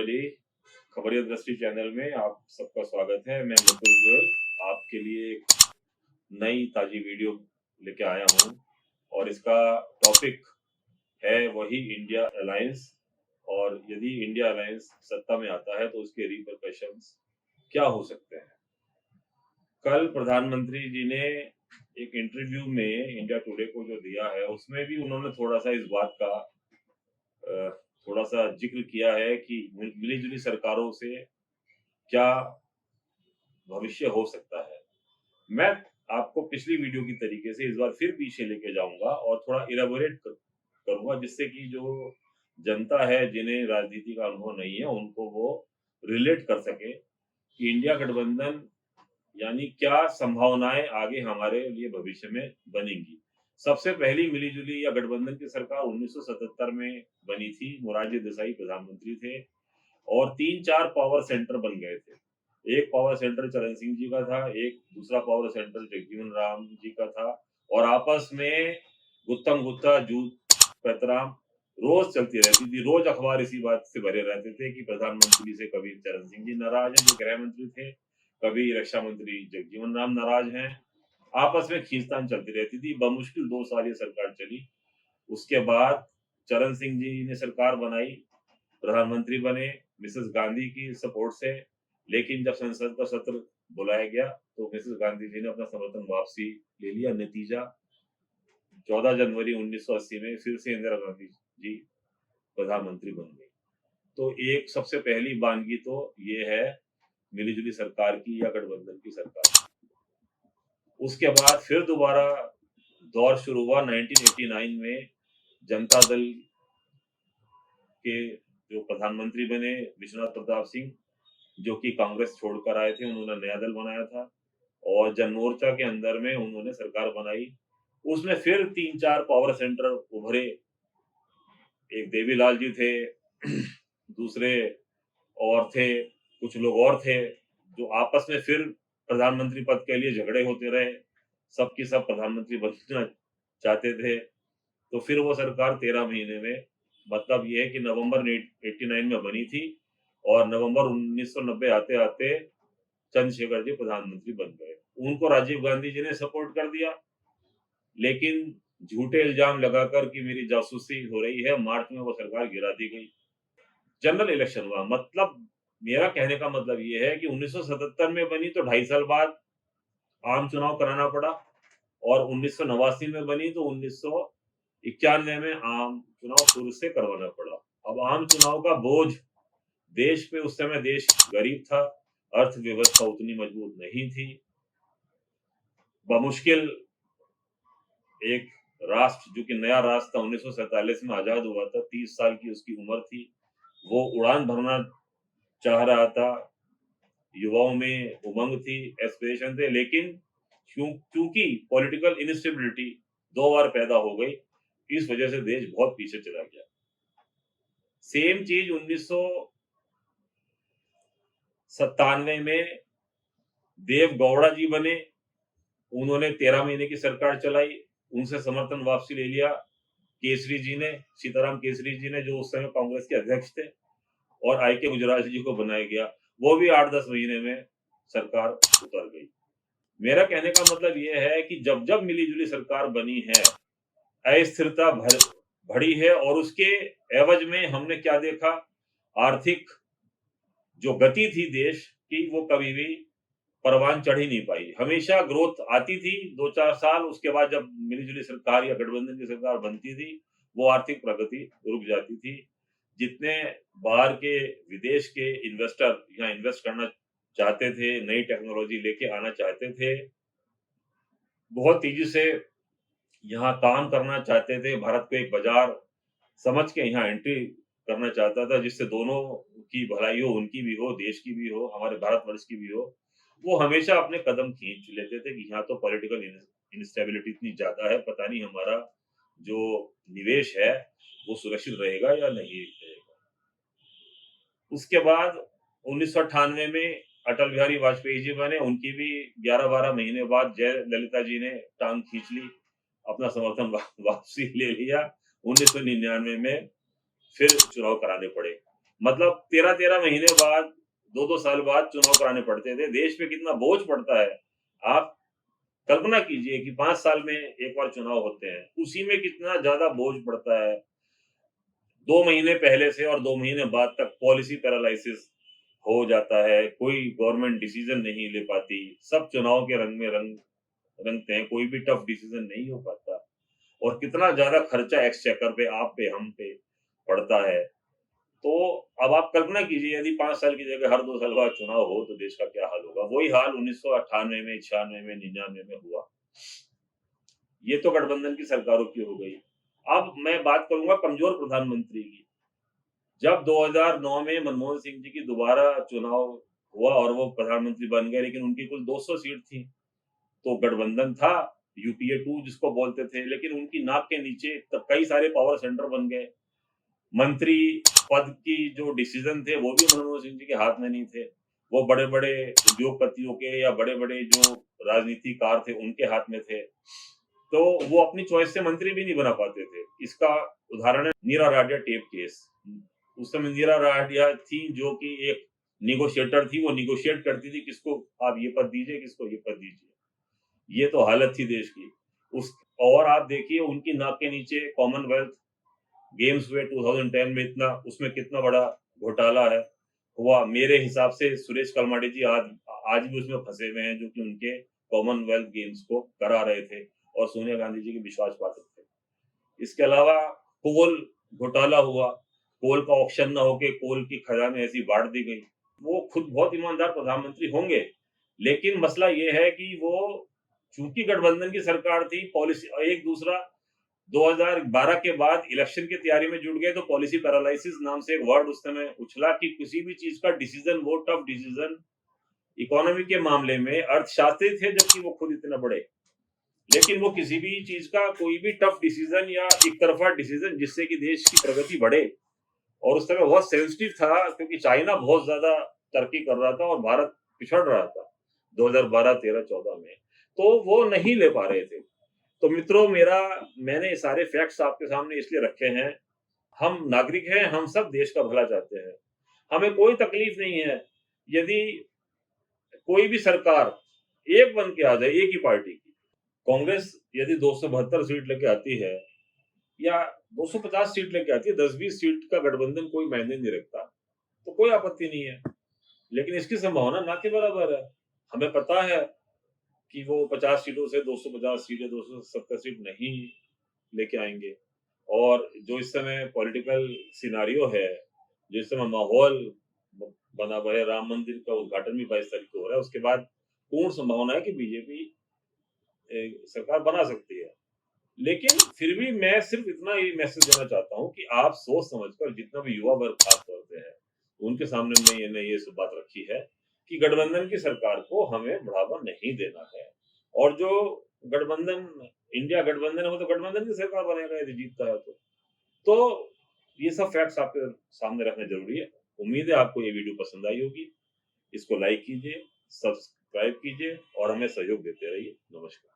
Everybody, खबरिया दृष्टि channel में आप सबका स्वागत है। मैं मुकुल गोयल आपके लिए एक नई ताजी वीडियो लेके आया हूँ और इसका टॉपिक है वही इंडिया अलायंस। और यदि इंडिया अलायंस सत्ता में आता है तो उसके रिपरकशंस क्या हो सकते हैं। कल प्रधानमंत्री जी ने एक इंटरव्यू में इंडिया टुडे को जो दिया है उसमें भी उन्होंने थोड़ा सा इस बात का थोड़ा सा जिक्र किया है कि मिली जुली सरकारों से क्या भविष्य हो सकता है। मैं आपको पिछली वीडियो की तरीके से इस बार फिर पीछे लेके जाऊंगा और थोड़ा इलेबोरेट करूंगा जिससे कि जो जनता है जिन्हें राजनीति का अनुभव नहीं है उनको वो रिलेट कर सके कि इंडिया गठबंधन यानी क्या संभावनाएं आगे हमारे लिए भविष्य में बनेंगी। सबसे पहली मिलीजुली या गठबंधन की सरकार 1977 में बनी थी। मोरारजी देसाई प्रधानमंत्री थे और 3-4 पावर सेंटर बन गए थे। एक पावर सेंटर चरण सिंह जी का था, एक दूसरा पावर सेंटर जगजीवन राम जी का था और आपस में गुत्थम गुत्था जूत पैतराम रोज चलती रहती थी। रोज अखबार इसी बात से भरे रहते थे कि प्रधानमंत्री से कभी चरण सिंह जी नाराज हैं जो गृह मंत्री थे, कभी रक्षा मंत्री जगजीवन राम नाराज हैं। आपस में खींचतान चलती रहती थी। बमुश्किल 2 साल ये सरकार चली। उसके बाद चरण सिंह जी ने सरकार बनाई, प्रधानमंत्री बने मिसेस गांधी की सपोर्ट से। लेकिन जब संसद का सत्र बुलाया गया तो मिसेस गांधी जी ने अपना समर्थन वापसी ले लिया। नतीजा 14 जनवरी 1980 में फिर से इंदिरा गांधी जी प्रधानमंत्री बन गई। तो एक सबसे पहली बानगी तो ये है मिलीजुली सरकार की या गठबंधन की सरकार। उसके बाद फिर दोबारा दौर शुरू हुआ 1989 में। जनता दल के जो प्रधानमंत्री बने विश्वनाथ प्रताप सिंह, जो कि कांग्रेस छोड़कर आए थे, उन्होंने नया दल बनाया था और जनमोर्चा के अंदर में उन्होंने सरकार बनाई। उसमें फिर 3-4 पावर सेंटर उभरे। एक देवीलाल जी थे, दूसरे और थे, कुछ लोग और थे जो आपस में फिर प्रधानमंत्री पद के लिए झगड़े होते रहे। सबकी सब प्रधानमंत्री बनना चाहते थे। तो फिर वो सरकार 13 महीने में, मतलब ये है कि नवंबर 89 में बनी थी और नवंबर 1990 आते आते चंद्रशेखर जी प्रधानमंत्री बन गए। उनको राजीव गांधी जी ने सपोर्ट कर दिया, लेकिन झूठे इल्जाम लगाकर कि मेरी जासूसी हो रही है, मार्च में वो सरकार गिरा दी गई। जनरल इलेक्शन हुआ। मतलब मेरा कहने का मतलब ये है कि 1977 में बनी तो 2.5 साल बाद आम चुनाव कराना पड़ा और 1989 में बनी तो 1991 में आम चुनाव फिर से करवाना पड़ा। अब आम चुनाव का बोझ देश पे, उस समय देश गरीब था, अर्थव्यवस्था उतनी मजबूत नहीं थी। बमुश्किल एक राष्ट्र जो कि नया राष्ट्र था 1947 में आजाद हुआ था, 30 साल की उसकी उम्र थी, वो उड़ान भरना चाह रहा था। युवाओं में उमंग थी, एस्पिरेशन थे, लेकिन क्योंकि पॉलिटिकल इनस्टेबिलिटी 2 बार पैदा हो गई, इस वजह से देश बहुत पीछे चला गया। सेम चीज 1997 में देव गौड़ा जी बने। उन्होंने 13 महीने की सरकार चलाई, उनसे समर्थन वापसी ले लिया केसरी जी ने, सीताराम केसरी जी ने, जो उस समय कांग्रेस के अध्यक्ष थे, और आई के गुजराल जी को बनाया गया। वो भी 8-10 महीने में सरकार उतर गई। मेरा कहने का मतलब ये है कि जब जब मिलीजुली सरकार बनी है, अस्थिरता बढ़ी है और उसके एवज में हमने क्या देखा, आर्थिक जो गति थी देश की वो कभी भी परवान चढ़ ही नहीं पाई। हमेशा ग्रोथ आती थी 2-4 साल, उसके बाद जब मिलीजुली सरकार या गठबंधन की सरकार बनती थी वो आर्थिक प्रगति रुक जाती थी। जितने बाहर के विदेश के इन्वेस्टर यहाँ इन्वेस्ट करना चाहते थे, नई टेक्नोलॉजी लेके आना चाहते थे, बहुत तेजी से यहाँ काम करना चाहते थे, भारत को एक बाजार समझ के यहाँ एंट्री करना चाहता था जिससे दोनों की भलाई हो, उनकी भी हो, देश की भी हो, हमारे भारतवर्ष की भी हो। वो हमेशा अपने कदम खींच लेते थे कि यहाँ तो पॉलिटिकल इंस्टेबिलिटी इतनी ज्यादा है, पता नहीं हमारा जो निवेश है वो सुरक्षित रहेगा या नहीं रहेगा। उसके बाद 1998 में अटल बिहारी वाजपेयी जी बने, उनकी भी 11-12 महीने बाद जयललिता जी ने टांग खींच ली, अपना समर्थन वापसी ले लिया। 1999 में फिर चुनाव कराने पड़े। मतलब 13-13 महीने बाद, 2-2 साल बाद चुनाव कराने पड़ते थे। देश पे कितना बोझ पड़ता है। आप कल्पना कीजिए कि 5 साल में एक बार चुनाव होते हैं, उसी में कितना ज़्यादा बोझ पड़ता है। 2 महीने पहले से और 2 महीने बाद तक पॉलिसी पैरालाइसिस हो जाता है, कोई गवर्नमेंट डिसीजन नहीं ले पाती, सब चुनाव के रंग में रंगते हैं, कोई भी टफ डिसीजन नहीं हो पाता और कितना ज़्यादा खर्चा एक्सचेकर पे, आप पे, हम पे पड़ता है। तो अब आप कल्पना कीजिए यदि 5 साल की जगह हर 2 साल बाद चुनाव हो तो देश का क्या हाल होगा? वही हाल 1998 में, 96 में, 99 में हुआ। ये तो गठबंधन की सरकारों की हो गई। अब मैं बात करूँगा कमज़ोर प्रधानमंत्री की। जब 2009 में मनमोहन सिंह जी की दोबारा चुनाव हुआ और वो प्रधानमंत्री बन गए, लेकिन उनकी कुल 200 सीट थी। तो गठबंधन था, यूपीए 2 जिसको बोलते थे, लेकिन उनकी नाक के नीचे तब कई सारे पावर सेंटर बन गए। मंत्री पद की जो डिसीजन थे वो भी मनमोहन सिंह जी के हाथ में नहीं थे। वो बड़े-बड़े उद्योगपतियों के या बड़े-बड़े जो राजनीतिकार थे उनके हाथ में थे। तो वो अपनी चॉइस से मंत्री भी नहीं बना पाते थे। इसका उदाहरण है नीरा राडिया टेप केस। उस समय नीरा राडिया थी जो कि एक नेगोशिएटर थी, वो नेगोशिएट करती थी किसको आप ये पद दीजिए, किसको ये पद दीजिए। ये तो हालत थी देश की। उस और आप देखिए उनकी नाक के नीचे कॉमनवेल्थ गेम्स हुए 2010 में, इतना उसमें कितना बड़ा घोटाला है हुआ। मेरे हिसाब से सुरेश कलमाडी जी आज भी उसमें फंसे हुए हैं जो कि उनके कॉमनवेल्थ गेम्स को करा रहे थे और सोनिया गांधी जी के विश्वास पात्र थे। इसके अलावा कोल घोटाला हुआ, कोल का ऑक्शन ना होके कोल की खदानें ऐसी बांट दी गई। वो खुद बहुत ईमानदार प्रधानमंत्री होंगे, लेकिन मसला ये है कि वो चूंकि गठबंधन की सरकार थी, पॉलिसी एक दूसरा 2012 के बाद इलेक्शन की तैयारी में जुट गए तो पॉलिसी पैरालाइसिस नाम से एक वर्ड उस समय उछला कि किसी भी चीज का डिसीजन, वो टफ डिसीजन इकोनॉमी के मामले में अर्थशास्त्री थे जबकि वो खुद इतने बड़े, लेकिन वो किसी भी चीज का कोई भी टफ डिसीजन या एक तरफा डिसीजन जिससे कि देश की प्रगति बढ़े, और उस समय बहुत सेंसिटिव था क्योंकि चाइना बहुत ज्यादा तरक्की कर रहा था और भारत पिछड़ रहा था 2012, 13, 14 में, तो वो नहीं ले पा रहे थे। तो मित्रों मैंने ये सारे फैक्ट्स आपके सामने इसलिए रखे हैं। हम नागरिक हैं, हम सब देश का भला चाहते हैं। हमें कोई तकलीफ नहीं है यदि कोई भी सरकार एक बन के आ जाए, एक ही पार्टी की। कांग्रेस यदि 272 सीट लेके आती है या 250 सीट लेके आती है, 10-20 सीट का गठबंधन कोई मायने नहीं रखता, तो कोई आपत्ति नहीं है। लेकिन इसकी संभावना ना के बराबर है। हमें पता है कि वो 50 सीटों से 250 सीटें, 270 सीट नहीं लेके आएंगे। और जो इस समय पॉलिटिकल सिनारियो है, जो इस समय माहौल बना हुआ है, राम मंदिर का उद्घाटन भी 22 तारीख को हो रहा है, उसके बाद पूर्ण संभावना है कि बीजेपी सरकार बना सकती है। लेकिन फिर भी मैं सिर्फ इतना ही मैसेज देना चाहता हूँ कि आप सोच समझकर, जितना भी युवा वर्ग खास तौर पे है, उनके सामने मैंने ये सब बात रखी है कि गठबंधन की सरकार को हमें बढ़ावा नहीं देना है। और जो गठबंधन, इंडिया गठबंधन है, वो तो गठबंधन की सरकार बनेगा यदि जीतता है तो ये सब फैक्ट्स आपके सामने रखना जरूरी है। उम्मीद है आपको ये वीडियो पसंद आई होगी। इसको लाइक कीजिए, सब्सक्राइब कीजिए और हमें सहयोग देते रहिए। नमस्कार।